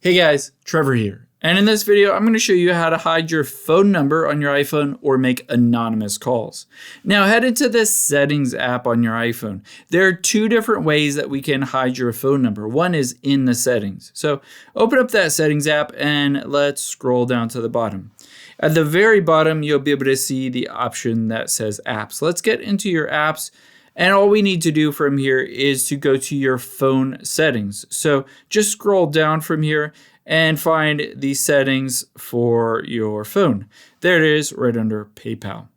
Hey guys, Trevor here. And in this video, I'm going to show you how to hide your phone number on your iPhone or make anonymous calls. Now head into the Settings app on your iPhone. There are two different ways that we can hide your phone number. One is in the settings. So open up that Settings app and let's scroll down to the bottom. At the very bottom, you'll be able to see the option that says Apps. Let's get into your apps. And all we need to do from here is to go to your phone settings. So just scroll down from here and find the settings for your phone. There it is, right under PayPal.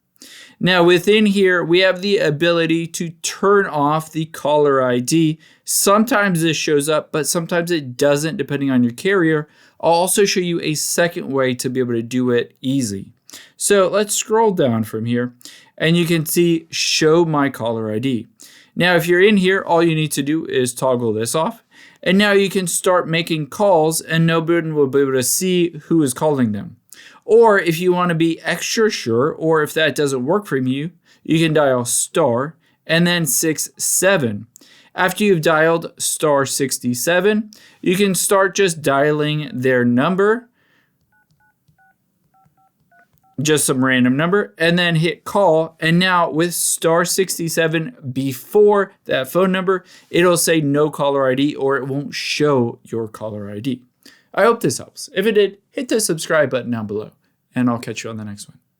Now within here, we have the ability to turn off the caller ID. Sometimes this shows up, but sometimes it doesn't depending on your carrier. I'll also show you a second way to be able to do it easy. So let's scroll down from here and you can see show my caller ID. Now, if you're in here, all you need to do is toggle this off. And now you can start making calls and no one will be able to see who is calling them. Or if you want to be extra sure, or if that doesn't work for you, you can dial star and then 67. After you've dialed star 67, you can start just dialing their number, just some random number, and then hit call. And now with star 67 before that phone number, it'll say no caller ID or it won't show your caller ID. I hope this helps. If it did, hit the subscribe button down below and I'll catch you on the next one.